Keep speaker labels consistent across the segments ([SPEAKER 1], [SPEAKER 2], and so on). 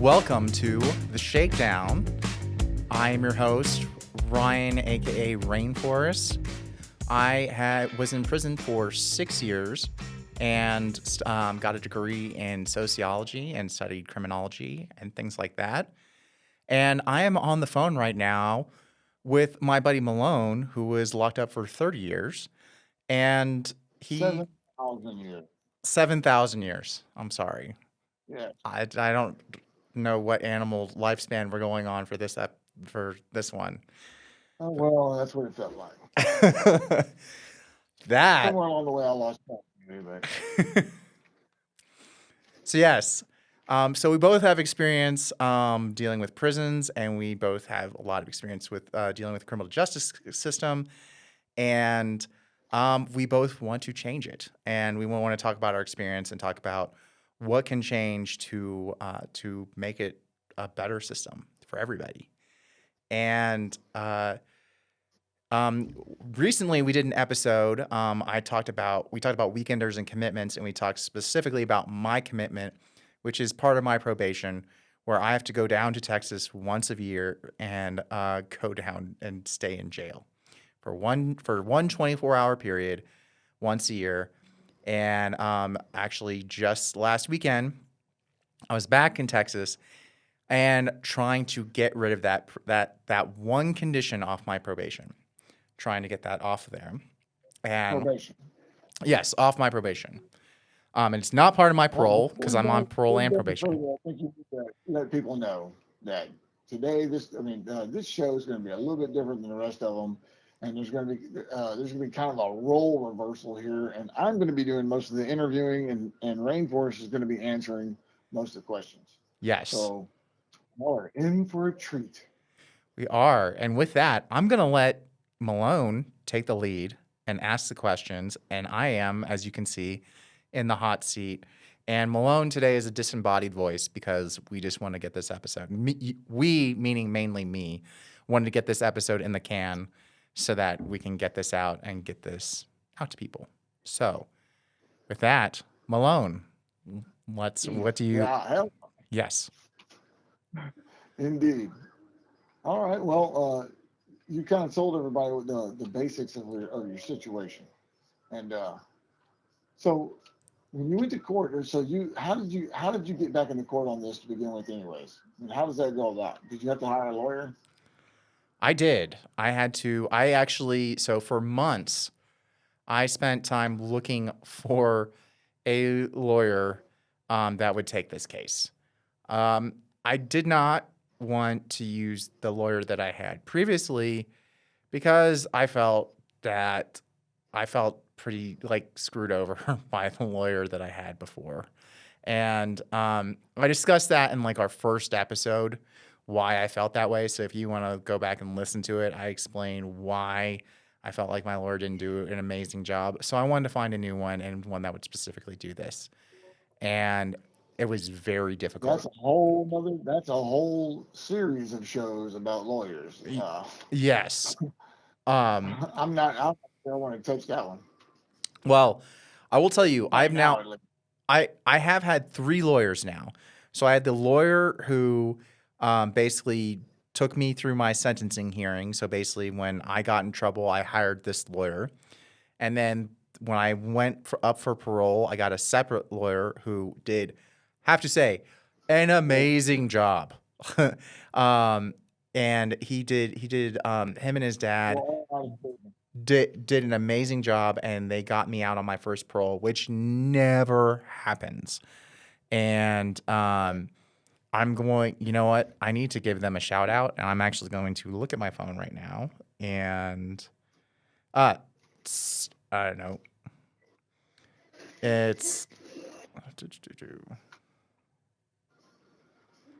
[SPEAKER 1] Welcome to The Shakedown. I am your host, Ryan, aka Rainforest. I was in prison for 6 years and got a degree in sociology and studied criminology and things like that. And I am on the phone right now with my buddy Malone, who was locked up for 30 years. And he
[SPEAKER 2] 7,000 years.
[SPEAKER 1] 7,000 years. I'm sorry.
[SPEAKER 2] Yeah.
[SPEAKER 1] I don't know what animal lifespan we're going on for this one.
[SPEAKER 2] Oh, well, that's what it felt like.
[SPEAKER 1] That.
[SPEAKER 2] Somewhere along the way, I lost track.
[SPEAKER 1] So yes. So we both have experience dealing with prisons, and we both have a lot of experience with dealing with the criminal justice system. And we both want to change it. And we want to talk about our experience and talk about what can change to make it a better system for everybody. And recently we did an episode. We talked about weekenders and commitments, and we talked specifically about my commitment, which is part of my probation, where I have to go down to Texas once a year and go down and stay in jail for one 24-hour period once a year. And actually, just last weekend, I was back in Texas and trying to get rid of that one condition off my probation, trying to get that off of there. And
[SPEAKER 2] Probation.
[SPEAKER 1] Yes, off my probation. And it's not part of my parole because I'm on parole and probation.
[SPEAKER 2] I think you need to let people know that today, this show is going to be a little bit different than the rest of them. And there's going to be kind of a role reversal here, and I'm going to be doing most of the interviewing, and Rainforest is going to be answering most of the questions.
[SPEAKER 1] Yes.
[SPEAKER 2] So we're in for a treat.
[SPEAKER 1] We are, and with that, I'm going to let Malone take the lead and ask the questions, and I am, as you can see, in the hot seat. And Malone today is a disembodied voice because we just want to get this episode. We, meaning mainly me, wanted to get this episode in the can, so that we can get this out and get this out to people. So, with that, Malone, what do you...
[SPEAKER 2] Yeah, hell.
[SPEAKER 1] Yes.
[SPEAKER 2] Indeed. All right, well, you kind of told everybody the basics of your situation. And so, when you went to court, so how did you get back in the court on this to begin with anyways? And how does that go about? Did you have to hire a lawyer?
[SPEAKER 1] I did. So for months, I spent time looking for a lawyer that would take this case. I did not want to use the lawyer that I had previously because I felt pretty screwed over by the lawyer that I had before. And I discussed that in our first episode, why I felt that way. So if you want to go back and listen to it, I explain why I felt like my lawyer didn't do an amazing job. So I wanted to find a new one, and one that would specifically do this. And it was very difficult.
[SPEAKER 2] That's a whole series of shows about lawyers.
[SPEAKER 1] Yes.
[SPEAKER 2] I don't want to touch that one.
[SPEAKER 1] Well, I will tell you, I have had 3 lawyers now. So I had the lawyer who basically took me through my sentencing hearing. So basically, when I got in trouble, I hired this lawyer. And then when I went up for parole, I got a separate lawyer who did, have to say, an amazing job. And he did him and his dad did an amazing job, and they got me out on my first parole, which never happens. And you know what? I need to give them a shout out, and I'm actually going to look at my phone right now. And I don't know.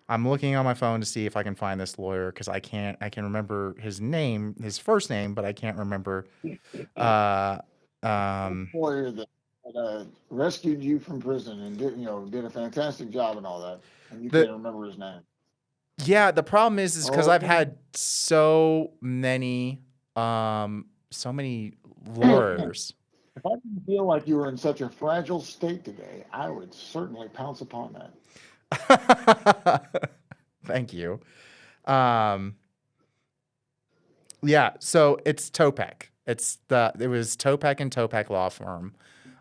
[SPEAKER 1] I'm looking on my phone to see if I can find this lawyer because I can remember his name, his first name, but I can't remember.
[SPEAKER 2] Lawyer that rescued you from prison and did a fantastic job and all that, and you can't remember his name.
[SPEAKER 1] Yeah, the problem is because I've had so many lawyers.
[SPEAKER 2] If I didn't feel like you were in such a fragile state today, I would certainly pounce upon that.
[SPEAKER 1] Thank you. Um, yeah, so it's Topek. It was Topek and Topek Law Firm,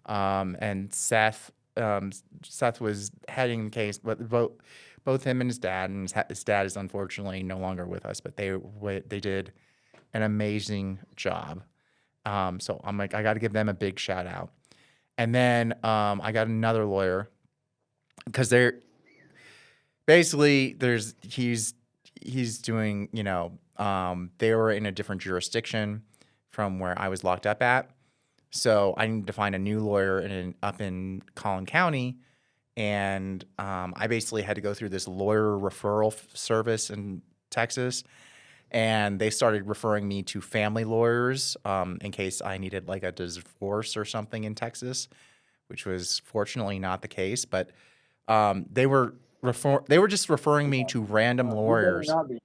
[SPEAKER 1] and Seth was heading the case, but both him and his dad, and his dad is unfortunately no longer with us, but they did an amazing job. So I'm like, I got to give them a big shout out. And then I got another lawyer because they're basically he's doing, they were in a different jurisdiction from where I was locked up at. So I needed to find a new lawyer up in Collin County. And I basically had to go through this lawyer referral service in Texas. And they started referring me to family lawyers in case I needed like a divorce or something in Texas, which was fortunately not the case. But they were just referring me to random
[SPEAKER 2] You better
[SPEAKER 1] lawyers.
[SPEAKER 2] not be.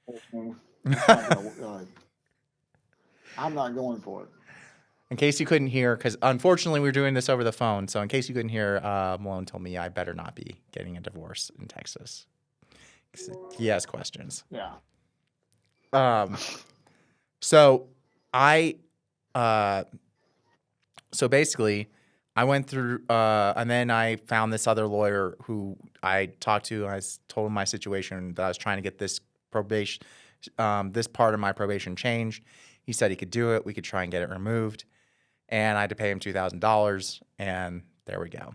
[SPEAKER 2] It's not gonna, I'm not going for it.
[SPEAKER 1] In case you couldn't hear, because unfortunately we were doing this over the phone, so in case you couldn't hear, Malone told me I better not be getting a divorce in Texas. He has questions.
[SPEAKER 2] Yeah.
[SPEAKER 1] So so basically, I went through, and then I found this other lawyer who I talked to. And I told him my situation, that I was trying to get this probation, this part of my probation changed. He said he could do it. We could try and get it removed. And I had to pay him $2,000, and there we go.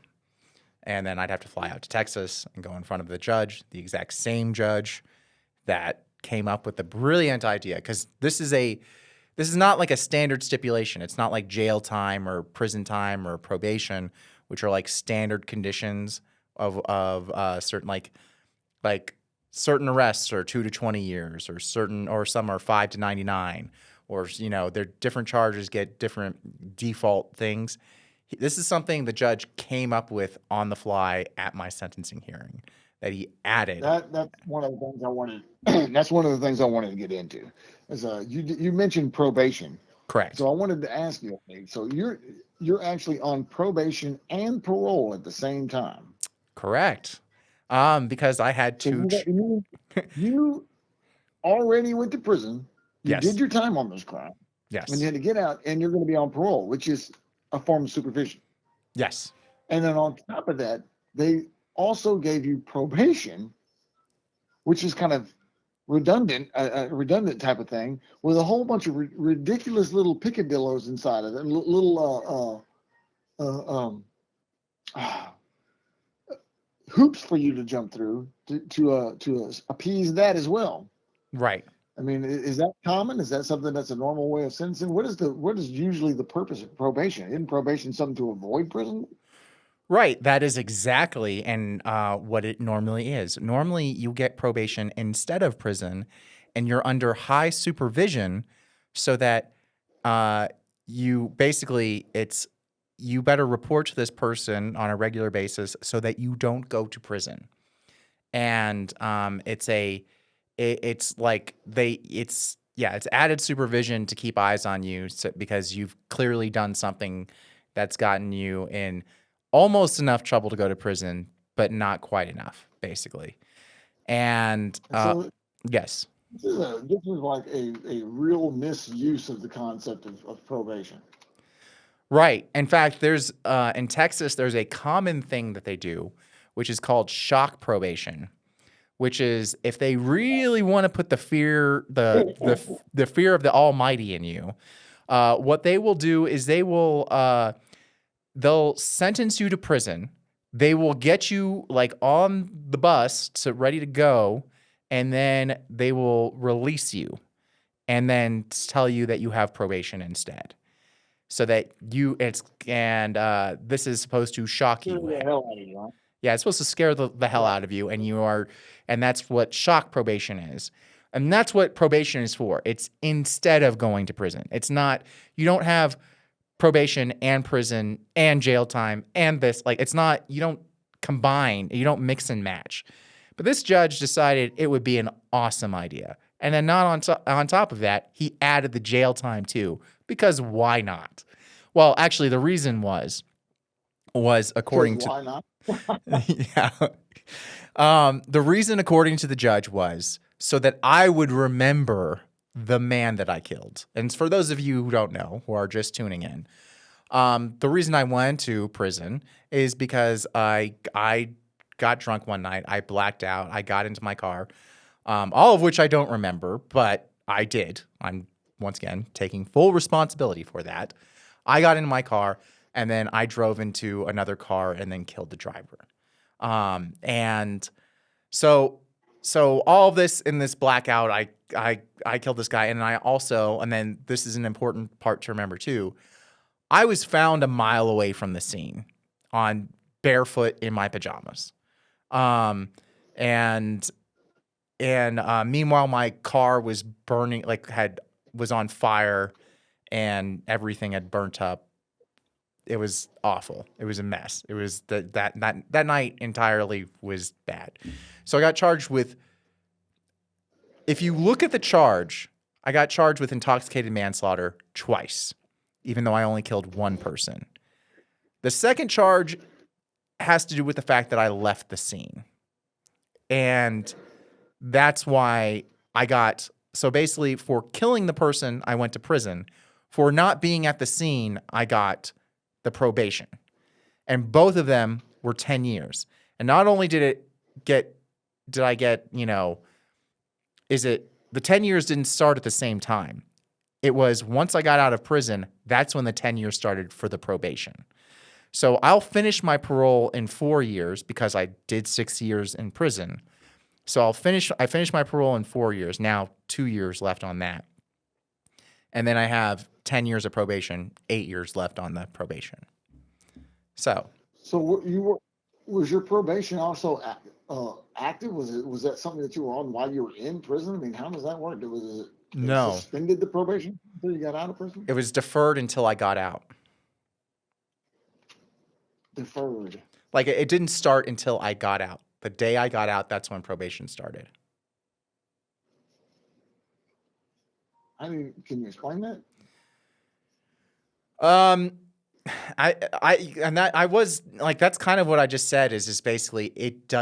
[SPEAKER 1] And then I'd have to fly out to Texas and go in front of the judge, the exact same judge that came up with the brilliant idea. Because this is not like a standard stipulation. It's not like jail time or prison time or probation, which are like standard conditions of certain like certain arrests are 2 to 20 years, or some are 5 to 99. Or, their different charges get different default things. This is something the judge came up with on the fly at my sentencing hearing that he added.
[SPEAKER 2] That's one of the things I wanted. That's one of the things I wanted to get into. Is you mentioned probation.
[SPEAKER 1] Correct.
[SPEAKER 2] So I wanted to ask you. Okay, so you're actually on probation and parole at the same time.
[SPEAKER 1] Correct. Because I had to.
[SPEAKER 2] You already went to prison. You
[SPEAKER 1] Yes.
[SPEAKER 2] did your time on those crimes.
[SPEAKER 1] Yes.
[SPEAKER 2] And you had to get out, and you're going to be on parole, which is a form of supervision.
[SPEAKER 1] Yes.
[SPEAKER 2] And then on top of that, they also gave you probation, which is kind of redundant, a redundant type of thing, with a whole bunch of ridiculous little picadillos inside of it, little hoops for you to jump through to appease that as well.
[SPEAKER 1] Right.
[SPEAKER 2] I mean, is that common? Is that something that's a normal way of sentencing? What is usually the purpose of probation? Isn't probation something to avoid prison?
[SPEAKER 1] Right. That is exactly what it normally is. Normally, you get probation instead of prison, and you're under high supervision, so that you better report to this person on a regular basis so that you don't go to prison. And it's added supervision to keep eyes on you, because you've clearly done something that's gotten you in almost enough trouble to go to prison, but not quite enough, basically. And yes,
[SPEAKER 2] this is like a real misuse of the concept of probation.
[SPEAKER 1] Right. In fact, there's in Texas, there's a common thing that they do, which is called shock probation, which is if they really want to put the fear of the Almighty in you, what they will do is they'll sentence you to prison. They will get you like on the bus ready to go, and then they will release you, and then tell you that you have probation instead. So that this is supposed to shock you. Yeah, it's supposed to scare the hell out of you, and that's what shock probation is. And that's what probation is for. It's instead of going to prison. It's not, you don't have probation and prison and jail time and this, it's not, you don't combine, you don't mix and match. But this judge decided it would be an awesome idea. And then not on top of that, he added the jail time too, because why not? Well, actually, the reason was according to
[SPEAKER 2] why not?
[SPEAKER 1] yeah, The reason, according to the judge, was so that I would remember the man that I killed. And for those of you who don't know, who are just tuning in, the reason I went to prison is because I got drunk one night. I blacked out. I got into my car, all of which I don't remember, but I did. I'm once again taking full responsibility for that. I got into my car and then I drove into another car and then killed the driver. And so all of this in this blackout, I killed this guy, and I also, and then this is an important part to remember too. I was found a mile away from the scene on barefoot in my pajamas. Um, and meanwhile, my car was burning, was on fire, and everything had burnt up. It was awful. It was a mess. It was that night entirely was bad. So I got charged with. If you look at the charge, I got charged with intoxicated manslaughter twice, even though I only killed one person. The second charge has to do with the fact that I left the scene. And that's why I got, so basically for killing the person, I went to prison. For not being at the scene, I got the probation. And both of them were 10 years. And not only did I get, the 10 years didn't start at the same time. It was once I got out of prison, that's when the 10 years started for the probation. So I'll finish my parole in 4 years because I did 6 years in prison. So I finished my parole in 4 years. Now 2 years left on that. And then I have 10 years of probation, 8 years left on the probation. So
[SPEAKER 2] was your probation also active? Was that something that you were on while you were in prison? I mean, how does that work? They
[SPEAKER 1] no,
[SPEAKER 2] suspended the probation until you got out of prison?
[SPEAKER 1] it was deferred until I got out.
[SPEAKER 2] Deferred.
[SPEAKER 1] Like it didn't start until I got out. The day I got out, that's when probation started.
[SPEAKER 2] Can you explain that?
[SPEAKER 1] I was like, that's kind of what I just said is basically it's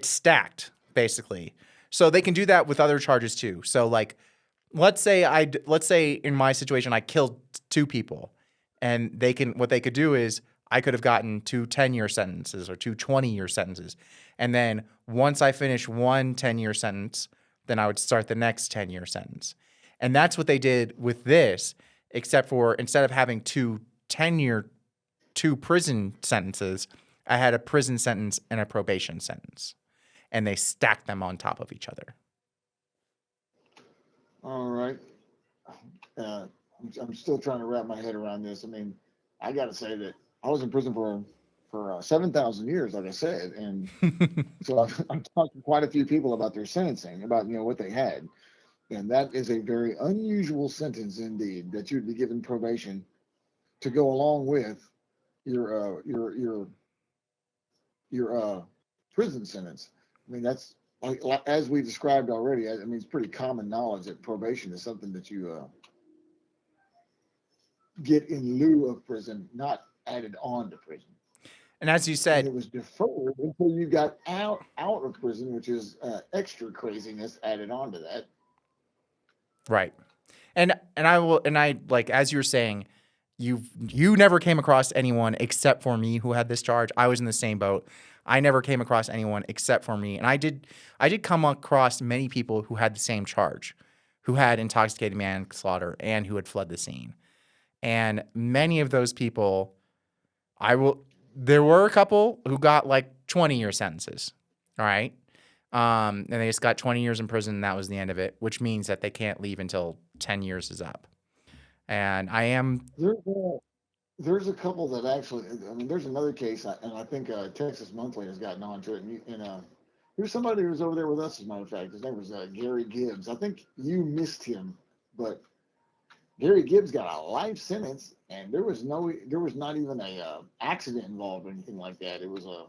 [SPEAKER 1] stacked basically. So they can do that with other charges too. So like, let's say in my situation, I killed 2 people, and what they could do is I could have gotten 2 10-year sentences or 2 20-year sentences. And then once I finish one 10-year sentence, then I would start the next 10-year sentence. And that's what they did with this, except for instead of having 2 prison sentences, I had a prison sentence and a probation sentence. And they stacked them on top of each other.
[SPEAKER 2] All right. I'm still trying to wrap my head around this. I mean, I got to say that I was in prison for 7,000 years, like I said, and so I've talked to quite a few people about their sentencing, about what they had, and that is a very unusual sentence indeed, that you'd be given probation to go along with your prison sentence. I mean, that's like as we described already. I mean, it's pretty common knowledge that probation is something that you get in lieu of prison, not added on to prison.
[SPEAKER 1] And as you said,
[SPEAKER 2] and it was deferred until you got out of prison, which is extra craziness added on to that.
[SPEAKER 1] Right. And I like, as you were saying, you never came across anyone except for me who had this charge. I was in the same boat. I never came across anyone except for me. And I did come across many people who had the same charge, who had intoxicated manslaughter and who had fled the scene. And many of those people, there were a couple who got like 20-year sentences. All right. And they just got 20 years in prison, and that was the end of it, which means that they can't leave until 10 years is up. And
[SPEAKER 2] there's a couple that actually, I mean, there's another case, and I think Texas Monthly has gotten onto it. And there's somebody who was over there with us, as a matter of fact. His name was Gary Gibbs. I think you missed him, but Gary Gibbs got a life sentence, and there was not even a accident involved or anything like that. It was a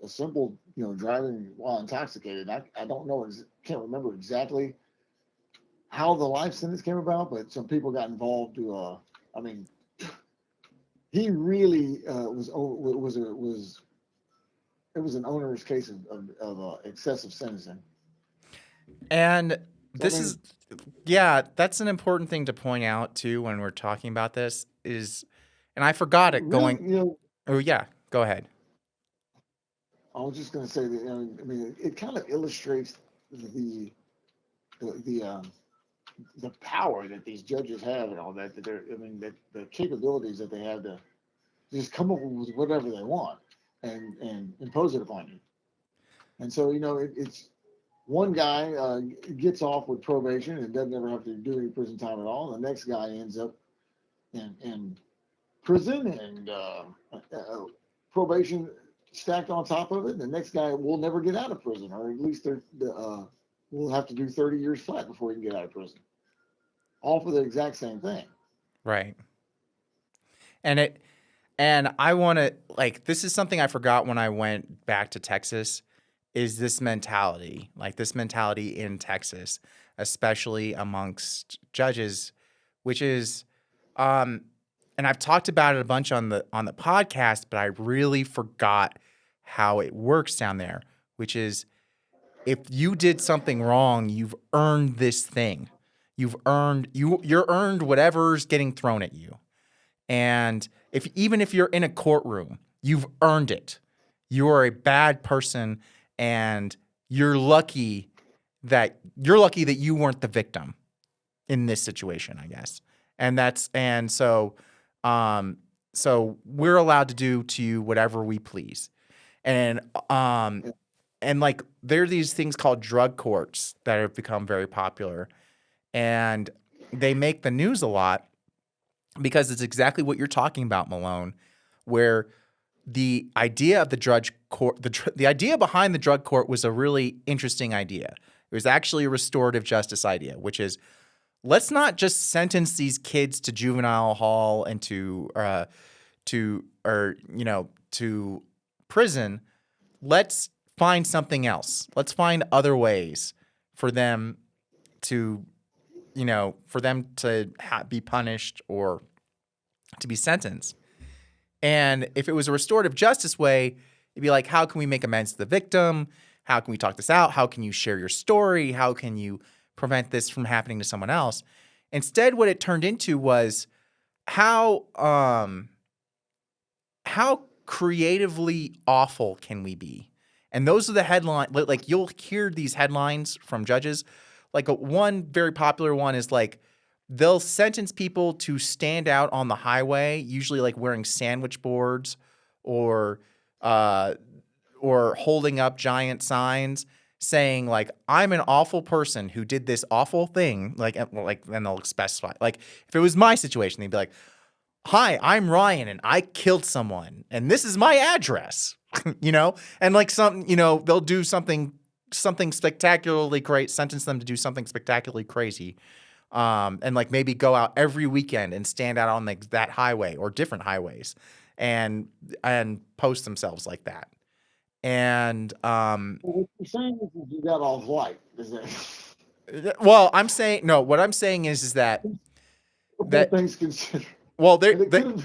[SPEAKER 2] simple, driving while intoxicated. I don't know, can't remember exactly how the life sentence came about, but some people got involved I mean, he really was it was an onerous case of excessive sentencing.
[SPEAKER 1] And
[SPEAKER 2] So I
[SPEAKER 1] this is,
[SPEAKER 2] mean,
[SPEAKER 1] yeah, that's an important thing to point out too when we're talking about this is, and I forgot it
[SPEAKER 2] really,
[SPEAKER 1] going, oh, yeah, go ahead.
[SPEAKER 2] I was just going to say that I mean, it kind of illustrates the the the, um, the power that these judges have and all that. That they're, I mean, that the capabilities that they have to just come up with whatever they want and impose it upon you. And so it's one guy gets off with probation and doesn't ever have to do any prison time at all. The next guy ends up in prison and probation stacked on top of it. The next guy will never get out of prison, or at least will have to do 30 years flat before he can get out of prison. All for the exact same thing.
[SPEAKER 1] Right. And I want to, like, this is something I forgot when I went back to Texas, is this mentality, in Texas, especially amongst judges, which is, and I've talked about it a bunch on the podcast, but I really forgot how it works down there, which is if you did something wrong, you've earned this thing. You're earned whatever's getting thrown at you. And even if you're in a courtroom, you've earned it. You are a bad person, and you're lucky that you weren't the victim in this situation, I guess. So we're allowed to do to you whatever we please. And like there are these things called drug courts that have become very popular, and they make the news a lot because it's exactly what you're talking about, Malone, where the idea of the drug court, the idea behind the drug court was a really interesting idea. It was actually a restorative justice idea, which is let's not just sentence these kids to juvenile hall and to prison. Let's find something else. Let's find other ways for them to be punished or to be sentenced. And if it was a restorative justice way, it'd be like, how can we make amends to the victim? How can we talk this out? How can you share your story? How can you prevent this from happening to someone else? Instead, what it turned into was how creatively awful can we be? And those are the headlines. Like you'll hear these headlines from judges. Like one very popular one is like they'll sentence people to stand out on the highway, usually like wearing sandwich boards or holding up giant signs saying like, I'm an awful person who did this awful thing. Then they'll specify. Like if it was my situation, they'd be like, hi, I'm Ryan and I killed someone and this is my address, and like they'll do something spectacularly great, sentence them to do something spectacularly crazy. And like maybe go out every weekend and stand out on that highway or different highways and post themselves like that. And
[SPEAKER 2] What you're saying is you got off light. Is that?
[SPEAKER 1] Well, I'm saying no. What I'm saying is that
[SPEAKER 2] Things considered.
[SPEAKER 1] Well,
[SPEAKER 2] They could have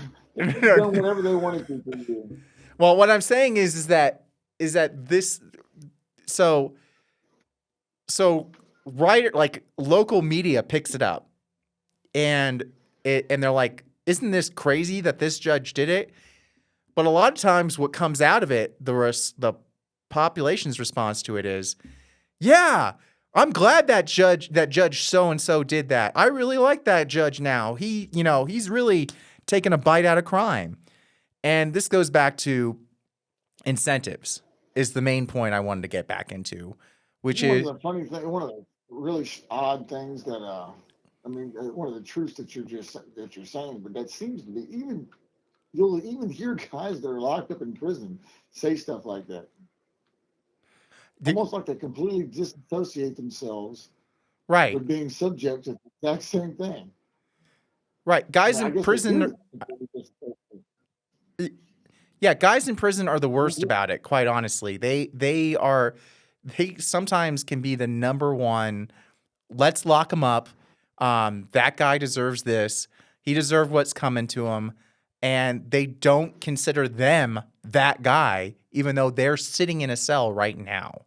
[SPEAKER 2] done whatever they wanted to do.
[SPEAKER 1] Well, what I'm saying is that this so writer like local media picks it up and they're like, isn't this crazy that this judge did it? But a lot of times what comes out of it, the population's response to it is, yeah, I'm glad that judge so-and-so did that. I really like that judge now. He's really taken a bite out of crime. And this goes back to incentives is the main point I wanted to get back into, which is
[SPEAKER 2] the funny thing, one of the really odd things that one of the truths that you're saying, but that seems to be you'll even hear guys that are locked up in prison say stuff like that. Almost like they completely disassociate themselves
[SPEAKER 1] right
[SPEAKER 2] from being subject to the exact same thing.
[SPEAKER 1] Right. Guys in prison. Yeah, guys in prison are the worst about it, quite honestly. They sometimes can be the number one, let's lock him up. That guy deserves this. He deserved what's coming to him. and they don't consider them that guy, even though they're sitting in a cell right now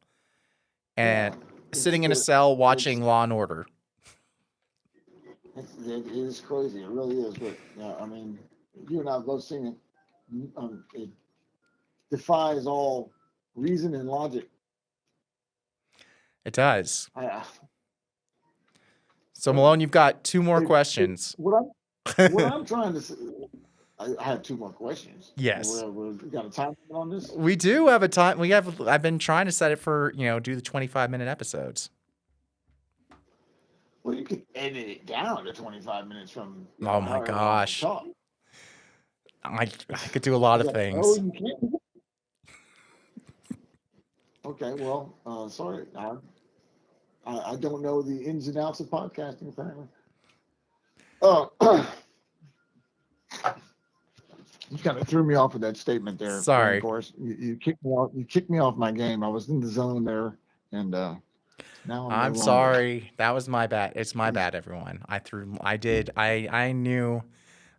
[SPEAKER 2] Yeah,
[SPEAKER 1] and sitting in a cell watching Law and Order.
[SPEAKER 2] it is crazy. It really is. But I mean, you and I have both seen it. It defies all reason and logic.
[SPEAKER 1] It does.
[SPEAKER 2] I,
[SPEAKER 1] So Malone, you've got 2 more
[SPEAKER 2] it,
[SPEAKER 1] questions.
[SPEAKER 2] what I'm trying to say, I have 2 more questions.
[SPEAKER 1] Yes.
[SPEAKER 2] We got a time limit on this.
[SPEAKER 1] We do have a time. I've been trying to set it for, do the 25-minute episodes.
[SPEAKER 2] Well, you could edit it down to 25 minutes from.
[SPEAKER 1] Oh my
[SPEAKER 2] however long you
[SPEAKER 1] gosh.
[SPEAKER 2] talk.
[SPEAKER 1] I could do a lot of
[SPEAKER 2] Oh,
[SPEAKER 1] things.
[SPEAKER 2] you can't. Okay, well, sorry, I don't know the ins and outs of podcasting apparently. You kind of threw me off with that statement there.
[SPEAKER 1] Sorry.
[SPEAKER 2] Rainforest. You kicked me off. You kicked me off my game. I was in the zone there, and now
[SPEAKER 1] I'm
[SPEAKER 2] no
[SPEAKER 1] sorry. That was my bad. It's my bad, everyone. I knew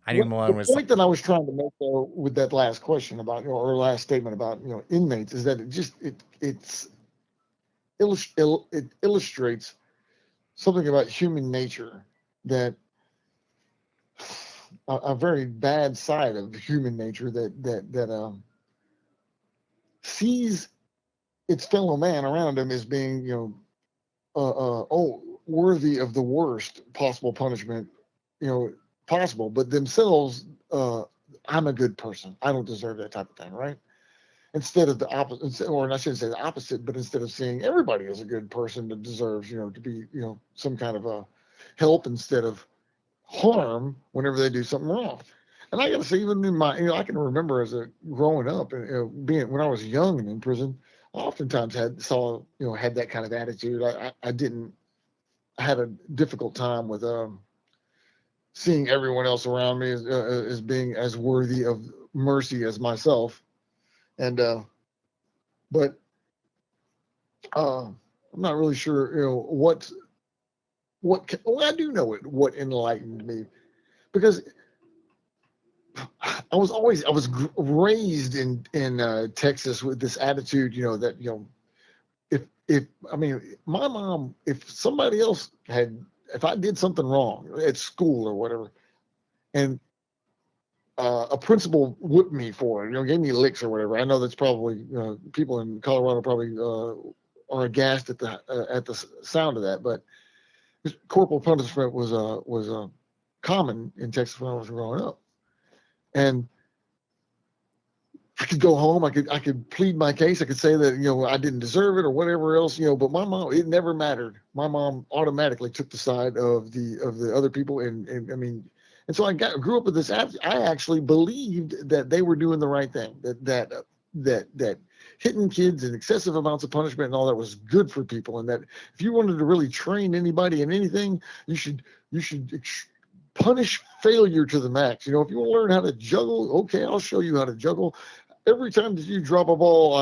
[SPEAKER 1] Malone was.
[SPEAKER 2] The point that I was trying to make though with that last question about or last statement about inmates is that it illustrates something about human nature, that a very bad side of human nature that sees its fellow man around him as being worthy of the worst possible punishment possible, but themselves, I'm a good person, I don't deserve that type of thing, right? Instead of the opposite, or I shouldn't say the opposite, but instead of seeing everybody as a good person that deserves to be some kind of a help instead of harm whenever they do something wrong. And I got to say, even in my, I can remember as a growing up and being when I was young and in prison, I oftentimes had that kind of attitude. I had a difficult time with seeing everyone else around me as being as worthy of mercy as myself. And but I'm not really sure what I do know what enlightened me, because I was raised in Texas with this attitude, that if I mean my mom, if somebody else if I did something wrong at school or whatever, and a principal whipped me for it, gave me licks or whatever. I know that's probably people in Colorado probably are aghast at the sound of that, but corporal punishment was common in Texas when I was growing up, and I could go home. I could plead my case. I could say that I didn't deserve it or whatever else. But my mom, it never mattered. My mom automatically took the side of the other people, and I mean, and so I grew up with this. I actually believed that they were doing the right thing. That hitting kids and excessive amounts of punishment and all that was good for people, and that if you wanted to really train anybody in anything, you should punish failure to the max. If you want to learn how to juggle, okay, I'll show you how to juggle. Every time that you drop a ball,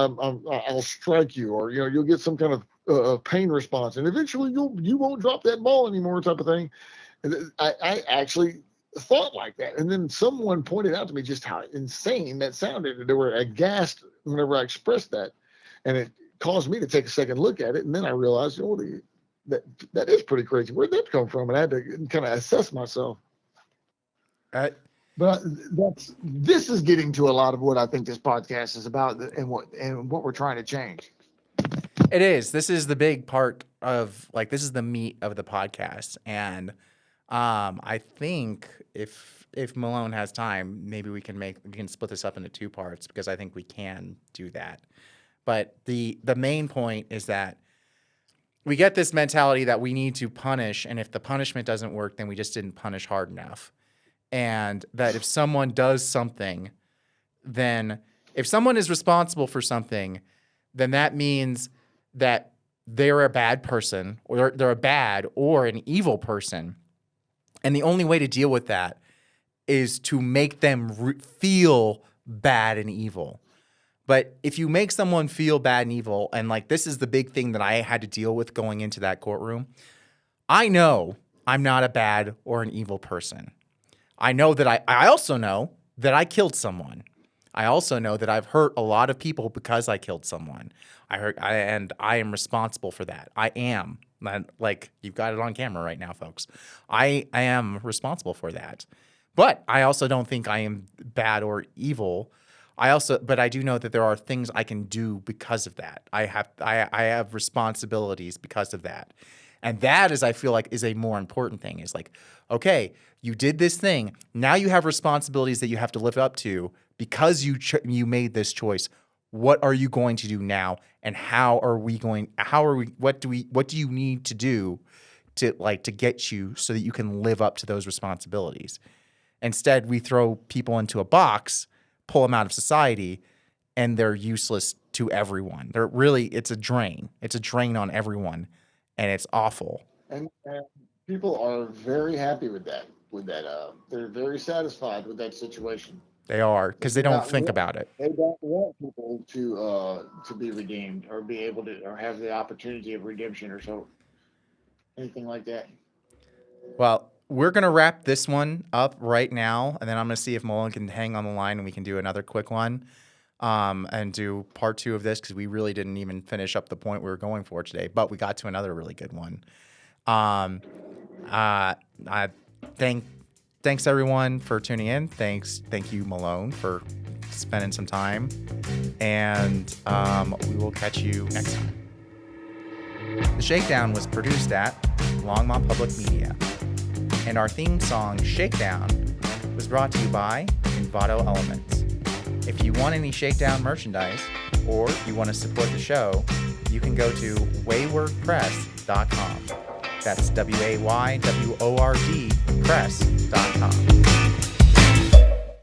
[SPEAKER 2] I'll strike you, or you'll get some kind of pain response, and eventually you won't drop that ball anymore, type of thing. And I actually thought like that, and then someone pointed out to me just how insane that sounded. They were aghast whenever I expressed that, and it caused me to take a second look at it, and then I realized, that is pretty crazy. Where'd that come from? And I had to kind of assess myself. But this is getting to a lot of what I think this podcast is about, and what we're trying to change.
[SPEAKER 1] It is. This is the big part of this is the meat of the podcast, and I think if Malone has time, maybe we can split this up into 2 parts, because I think we can do that. But the main point is that we get this mentality that we need to punish, and if the punishment doesn't work, then we just didn't punish hard enough. And that if someone does something, then if someone is responsible for something, then that means that they're a bad person, or they're a bad or an evil person. And the only way to deal with that is to make them feel bad and evil. But if you make someone feel bad and evil, and this is the big thing that I had to deal with going into that courtroom, I know I'm not a bad or an evil person. I know that I also know that I killed someone. I also know that I've hurt a lot of people because I killed someone. And I am responsible for that. I am. Like, you've got it on camera right now, folks. I am responsible for that. But I also don't think I am bad or evil. But I do know that there are things I can do because of that. I have responsibilities because of that. And that is, I feel like, is a more important thing. Is like, okay, you did this thing. Now you have responsibilities that you have to live up to because you made this choice. What are you going to do now? And what do you need to do to get you so that you can live up to those responsibilities? Instead, we throw people into a box, pull them out of society, and they're useless to everyone. It's a drain. It's a drain on everyone, and it's awful.
[SPEAKER 2] And people are very happy with that. They're very satisfied with that situation.
[SPEAKER 1] They are, because they don't think about it.
[SPEAKER 2] They don't want people to be redeemed or be able to or have the opportunity of redemption or so anything like that.
[SPEAKER 1] Well, we're going to wrap this one up right now, and then I'm going to see if Malone can hang on the line and we can do another quick one and do part 2 of this, because we really didn't even finish up the point we were going for today, but we got to another really good one. Thanks everyone for tuning in. Thank you, Malone, for spending some time, and we will catch you next time. The Shakedown was produced at Longmont Public Media, and our theme song, Shakedown, was brought to you by Envato Elements. If you want any Shakedown merchandise, or you want to support the show, you can go to waywordpress.com. That's WAYWORD press.com.